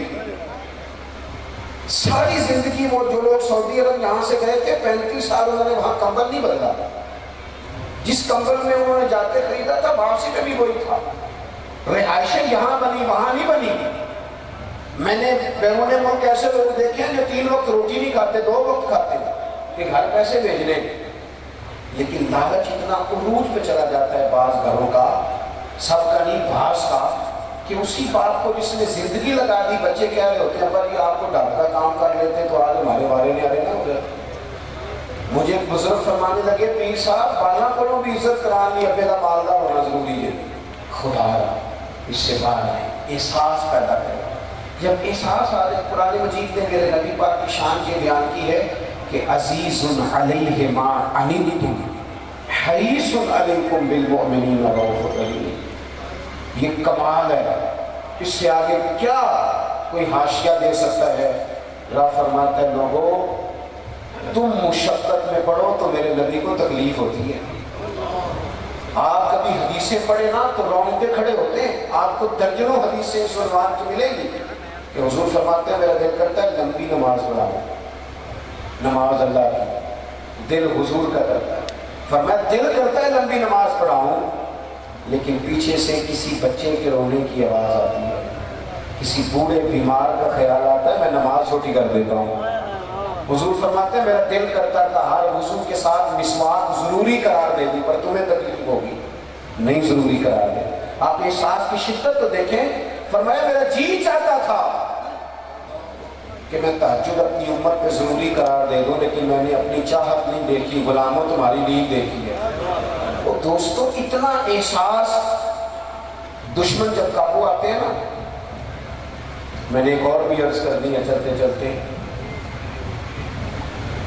ساری زندگی وہ جو لوگ سعودی عرب یہاں سے گئے تھے 35 سال انہوں نے وہاں کمبل نہیں بدلا، جس کمبل میں انہوں نے جاتے خریدا تھا واپسی میں بھی وہی تھا۔ رہائشیں یہاں بنی وہاں نہیں بنی۔ میں نے بیرون ملک ایسے لوگ دیکھے ہیں جو 3 وقت روٹی نہیں کھاتے، 2 وقت کھاتے ہیں کہ گھر پیسے بھیجنے، لیکن لالچ اتنا عروج پہ چلا جاتا ہے بعض گھروں کا، سب کا نہیں بعض کا، کہ اسی باپ کو جس نے زندگی لگا دی، بچے کہہ رہے ہوتے ہیں پر یہ آپ کو ڈاکٹر کا کام کر لیتے تو آج ہمارے بارے نہیں آ رہے نا ادھر۔ مجھے ایک بزرگ فرمانے لگے پیر صاحب پالنا پڑو بھی عزت کرانی، ابے کا مالدار ہونا ضروری ہے۔ خدا را اس سے باہر ہے، احساس پیدا کرے۔ جب احساس آ جائے، قرآن مجید نے میرے نبی پاک کی شان یہ بیان کی ہے کہ عزیز علیہ ما عنتم حریص علیکم بالمؤمنین رؤوف رحیم۔ یہ کمال ہے، اس سے آگے کیا کوئی حاشیہ دے سکتا ہے؟ رب فرماتا ہے لوگوں تم مشقت میں پڑھو تو میرے نبی کو تکلیف ہوتی ہے۔ آپ کبھی حدیثیں پڑھیں نا تو رونگٹے کھڑے ہوتے ہیں، آپ کو درجنوں حدیثیں اس عنوان کی ملیں گی کہ حضور فرماتے ہیں میرا دل کرتا ہے لمبی نماز پڑھاؤں، نماز اللہ کی، دل حضور کا کرتا ہے۔ فرمایا دل کرتا ہے لمبی نماز پڑھاؤں، لیکن پیچھے سے کسی بچے کے رونے کی آواز آتی ہے، کسی بوڑھے بیمار کا خیال آتا ہے، میں نماز چھوٹی کر دیتا ہوں۔ حضور فرماتے ہیں میرا دل کرتا تھا ہر وضو کے ساتھ مسواک ضروری قرار دے دی، پر تمہیں تکلیف ہوگی، نہیں ضروری قرار دے۔ آپ احساس کی شدت تو دیکھیں، فرمایا میرا جی چاہتا تھا کہ میں تہجد اپنی امت پہ ضروری قرار دے دوں، لیکن میں نے اپنی چاہت نہیں دیکھی، غلاموں تمہاری نیند دیکھی ہے۔ وہ دوستوں اتنا احساس، دشمن جب قابو آتے ہیں نا، میں نے ایک اور بھی عرض کر دی ہے چلتے چلتے،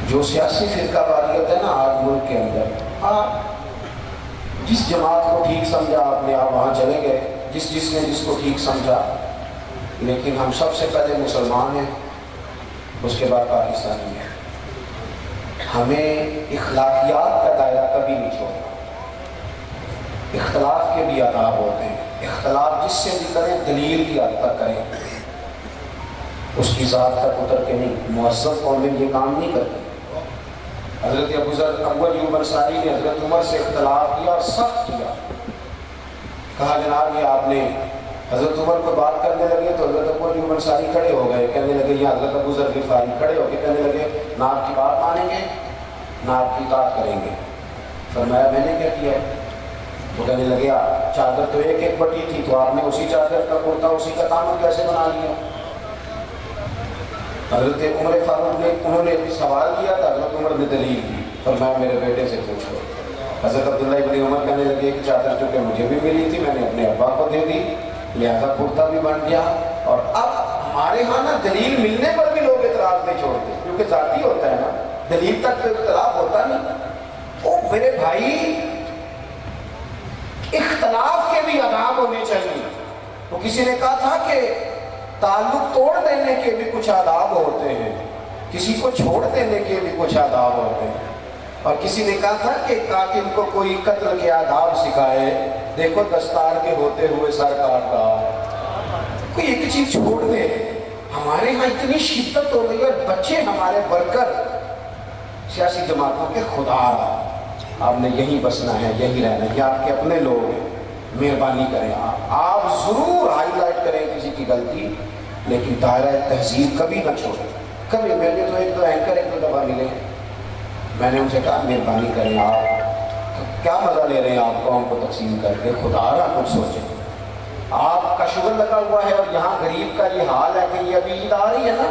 جو سیاسی فرقہ واریت ہے نا آج ملک کے اندر، آپ جس جماعت کو ٹھیک سمجھا آپ نے آپ وہاں چلے گئے، جس نے جس کو ٹھیک سمجھا، لیکن ہم سب سے پہلے مسلمان ہیں، اس کے بعد پاکستانی ہیں۔ ہمیں اخلاقیات کا دائرہ کبھی نہیں چھوڑنا۔ اختلاف کے بھی آداب ہوتے ہیں، اختلاف جس سے بھی کریں دلیل کی حد تک کریں، اس کی ذات تک اتر کے نہیں۔ مہذب قومیں یہ کام نہیں کرتی۔ حضرت ابو ایوب انصاری نے حضرت عمر سے اختلاف کیا اور سخت کیا، کہا جناب یہ آپ نے، حضرت عمر کو بات کرنے لگے تو حضرت ابو ایوب انصاری کھڑے ہو گئے، کہنے لگے یا حضرت ابو ذر غفاری کھڑے ہو کے کہنے لگے نہ آپ کی بات مانیں گے نہ آپ کی اطاعت کریں گے۔ فرمایا میں نے کیا کیا؟ وہ کہنے لگے چادر تو ایک ایک بٹی تھی، تو آپ نے اسی چادر کا کرتا اسی کا دامن کیسے بنا لیا؟ حضرت عمر فاروق نے انہوں نے سوال کیا تھا، حضرت عمر نے دلیل دی، فرمایا میرے بیٹے سے پوچھو۔ حضرت عبداللہ ابن عمر کہنے لگے کہ چادر چونکہ مجھے بھی ملی تھی میں نے اپنے ابا کو دے دی، لہذا کرتا بھی بن گیا۔ اور اب ہمارے ہاں نا دلیل ملنے پر بھی لوگ اعتراض نہیں چھوڑتے، کیونکہ ذاتی ہوتا ہے نا، دلیل تک تو اختلاف ہوتا نہیں۔ او میرے بھائی، اختلاف کے بھی آداب ہونے چاہیے۔ تو کسی نے کہا تھا کہ تعلق توڑ دینے کے بھی کچھ آداب ہوتے ہیں، کسی کو چھوڑ دینے کے بھی کچھ آداب ہوتے ہیں، اور کسی نے کہا تھا کہ قاتل کو کوئی قتل کے آداب سکھائے، دیکھو دستار کے ہوتے ہوئے سر کاٹ رہا، کوئی ایک چیز چھوڑ دے۔ ہمارے ہاں اتنی شدت ہو گئی اور بچے ہمارے ورکر سیاسی جماعتوں کے خدا آپ نے یہی بسنا ہے، یہی رہنا ہے، یہ آپ کے اپنے لوگ ہیں، مہربانی کریں آپ ضرور ہائی لائٹ کریں کسی کی غلطی، لیکن دائرہ تہذیب کبھی نہ چھوڑیں۔ کبھی میں نے تو ایک دو اینکر ایک دو دفعہ ملے، میں نے ان سے کہا مہربانی کریں آپ کیا مزہ لے رہے ہیں آپ قوم کو تقسیم کر کے، خدا را کچھ سوچیں۔ آپ کا شوگر لگا ہوا ہے اور یہاں غریب کا یہ حال ہے کہ یہ ابھی عید آ رہی ہے نا،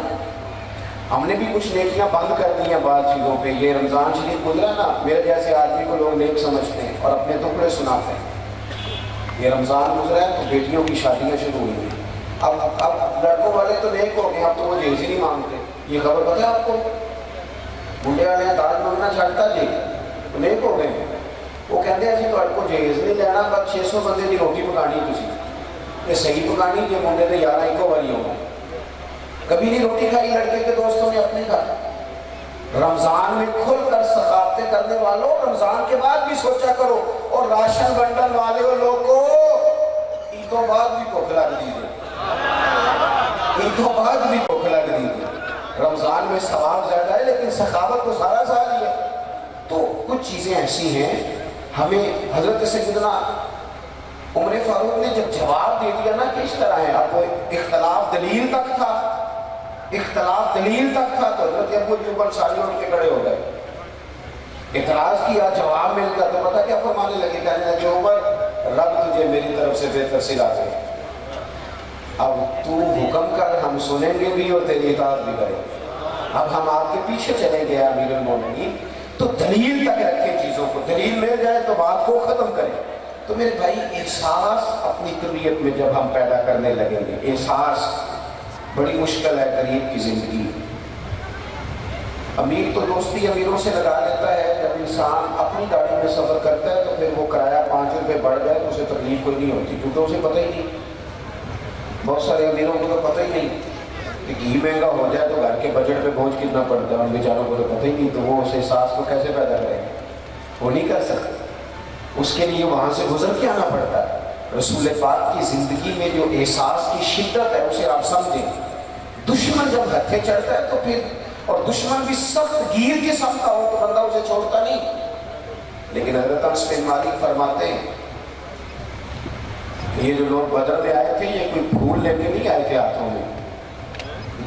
ہم نے بھی کچھ نیکیاں بند کر دی ہیں بعض چیزوں پہ۔ یہ رمضان شریف گزرا نا، میرے جیسے آدمی کو لوگ نیک سمجھتے ہیں اور اپنے ٹکڑے سناتے ہیں۔ یہ رمضان گزرا ہے تو بیٹیوں کی شادیاں شروع ہوئی ہیں، اب لڑکوں والے تو نیک ہو گئے، اب تو وہ جہیز ہی نہیں مانگتے۔ یہ خبر پتہ ہے آپ کو؟ ਮੁੰਡੇ ਵਾਲਿਆਂ ਦਾਜ ਮੰਗਣਾ ਛੱਡਤਾ ਜੀ, ਅਨੇਕ ਹੋ ਗਏ। ਉਹ ਕਹਿੰਦੇ ਅਸੀਂ ਤੁਹਾਡੇ ਕੋਲ ਜਹੇਜ਼ ਨਹੀਂ ਲੈਣਾ, ਪਰ 600 ਬੰਦੇ ਦੀ ਰੋਟੀ ਪਕਾਣੀ ਤੁਸੀਂ, یہ صحیح پکانی کہ منڈے نے 11 ایک باری ہوگا، کبھی نہیں روٹی کھائی لڑکے کے دوستوں نے اپنے گھر۔ رمضان میں کھل کر سخاوتیں کرنے والوں رمضان کے بعد بھی سوچا کرو، اور راشن بنڈن والے لوگوں عیدوں بعد بھی بھوک لگ دیجیے، عیدوں بعد بھی بھوک لگ دیجیے۔ رمضان میں ثواب زیادہ ہے لیکن سخاوت تو سارا سال ہی ہے۔ تو کچھ چیزیں ایسی ہیں ہمیں حضرت سیدنا عمر فاروق نے جب جواب دے دیا نا کہ اس طرح ہے، اب وہ اختلاف دلیل تک تھا، اختلاف دلیل تک تھا، تو حضرت ابو ایوب انصاری ان کے کھڑے ہو گئے، اعتراض کیا، جواب مل گیا تو پتہ کیا فرمانے لگے، کہنے لگے عمر رب تجھے میری طرف سے بہتر سلا دے، اب تو حکم کر، ہم سنیں گے بھی اور تیری اطاعت بھی کریں گے، اب ہم آپ کے پیچھے چلیں گے امیر المومنین۔ تو دلیل تک رکھیں چیزوں کو، دلیل مل جائے تو بات کو ختم کریں۔ تو میرے بھائی احساس اپنی طبیعت میں جب ہم پیدا کرنے لگیں گے، احساس بڑی مشکل ہے غریب کی زندگی۔ امیر تو دوستی امیروں سے لگا لیتا ہے، جب انسان اپنی گاڑی میں سفر کرتا ہے تو پھر وہ کرایہ 5 روپے بڑھ جائے تو اسے تکلیف کوئی نہیں ہوتی، کیونکہ اسے پتہ ہی نہیں، بہت سارے امیروں کو تو پتہ ہی نہیں کہ گھی مہنگا ہو جائے تو گھر کے بجٹ پہ بوجھ کتنا پڑتا ہے، ان بیچاروں کو تو پتہ ہی نہیں، تو وہ اس احساس کو کیسے پیدا کریں گے، وہ نہیں کر سکتے، اس کے لیے وہاں سے گزر کے آنا پڑتا ہے۔ رسول پاک کی زندگی میں جو احساس کی شدت ہے اسے آپ سمجھیں۔ دشمن جب ہتھے چڑھتا ہے تو پھر، اور دشمن بھی سخت گیر قسم کا ہو تو بندہ اسے چھوڑتا نہیں، لیکن حضرت انس بن مالک فرماتے ہیں یہ جو لوگ بدر میں آئے تھے یہ کوئی پھول لے کے نہیں آئے تھے ہاتھوں میں،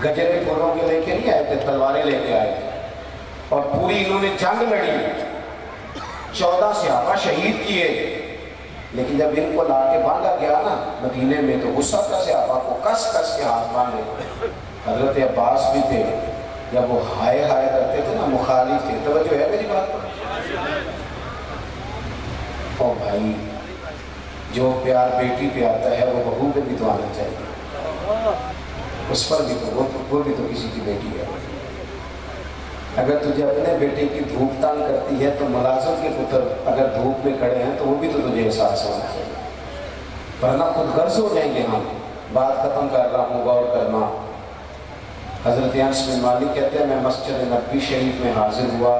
گجرے پھولوں کے لے کے نہیں آئے تھے، تلواریں لے کے آئے تھے، اور پوری انہوں نے جنگ لڑی، 14 صحابہ شہید کیے، لیکن جب ان کو لا کے باندھا گیا نا مدینے میں تو غصہ تھا صحابہ کو، کس کس کے ہاتھ باندھے۔ حضرت عباس بھی تھے، جب وہ ہائے ہائے کرتے تھے نا مخالف تھے، توجہ ہے میری بات پر؟ اور بھائی جو پیار بیٹی پہ آتا ہے وہ بہو پہ بھی تو آنا چاہیے، اس پر بھی تو وہ بھی تو کسی کی بیٹی ہے۔ اگر تجھے اپنے بیٹے کی دھوپ تانگ کرتی ہے تو ملازم کے پتر اگر دھوپ میں کھڑے ہیں تو وہ بھی تو تجھے احساس ہونا چاہیے، ورنہ خود غرض ہو جائیں گے ہم۔ بات ختم کر رہا ہوں، غور کرنا۔ حضرت انس بن مالک کہتے ہیں میں مسجد نبوی شریف میں حاضر ہوا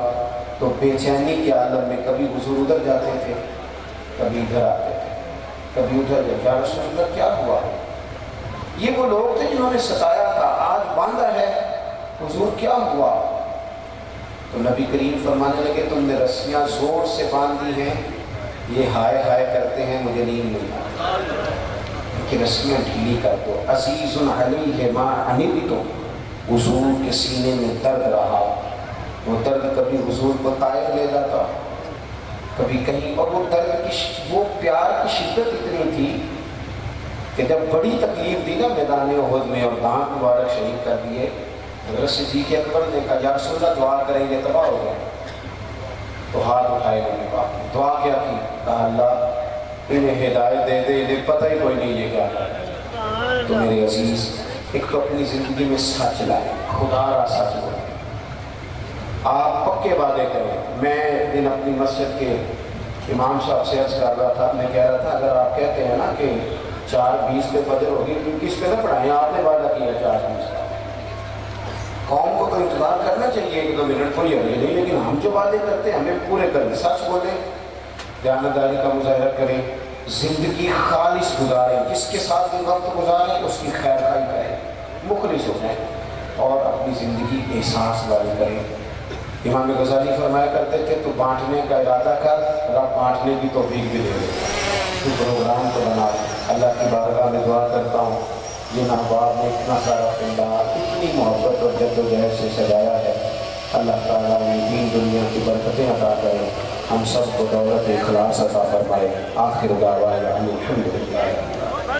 تو بے چینی کے عالم میں کبھی حضور ادھر جاتے تھے، کبھی ادھر آتے تھے، کبھی ادھر جاتے، یا رسول اللہ کیا ہوا؟ یہ وہ لوگ تھے جنہوں نے ستایا تھا، آج باندھا ہے، حضور کیا ہوا؟ تو نبی کریم فرمانے لگے تم نے رسیاں زور سے باندھی ہیں، یہ ہائے ہائے کرتے ہیں مجھے نیند نہیں آتی، کہ رسیاں ڈھیلی کر دو۔ عزیز علیہ ما عنتم، حضور کے سینے میں درد رہا، وہ درد کبھی حضور کو طائف لے جاتا، کبھی کہیں، اور وہ درد کی وہ پیار کی شدت اتنی تھی کہ جب بڑی تکلیف دی نا میدان احد میں اور دانت مبارک شہید کر دیے، حضرت صدیق اکبر نے کہا یا رسول اللہ دعا کریں گے تباہ ہو گئے، تو ہاتھ اٹھائے انہوں نے کہا دعا کیا کی؟ کہا اللہ انہیں ہدایت دے دے، انہیں پتہ ہی کوئی نہیں یہ کیا ہے۔ تو میرے عزیز ایک تو اپنی زندگی میں سچ لائیں، خدا را سچ بولیں، آپ پکے وعدے کریں۔ میں دن اپنی مسجد کے امام صاحب سے عرض کر رہا تھا، میں کہہ رہا تھا اگر آپ کہتے ہیں نا کہ 4:20 پہ فجر ہوگی، کیونکہ اس پہ نہ پڑھائیں، آپ نے وعدہ کیا 4:20 کا، قوم کو تو انتظار کرنا چاہیے 1-2 منٹ، کوئی حرج نہیں، لیکن ہم جو وعدے کرتے ہیں ہمیں پورے کریں، سچ بولیں، دیانتداری کا مظاہرہ کریں، زندگی خالص گزاریں، جس کے ساتھ بھی وقت گزاریں اس کی خیر خواہی کریں، مخلص ہو جائیں اور اپنی زندگی احساس والی کریں۔ امام غزالی فرمایا کرتے تھے تو بانٹنے کا ارادہ کر، رب بانٹنے کی توفیق بھی دے دے، تو پروگرام کو بنا۔ اللہ کی بارگاہ میں دعا کرتا ہوں یہ نواب نے اتنا سارا پنڈال اتنی محبت اور جد و جہد سے سجایا ہے، اللہ تعالیٰ نے دین دنیا کی برکتیں عطا کرے، ہم سب کو دولت اخلاص عطا فرمائے۔ آخر دعوانا الحمدللہ۔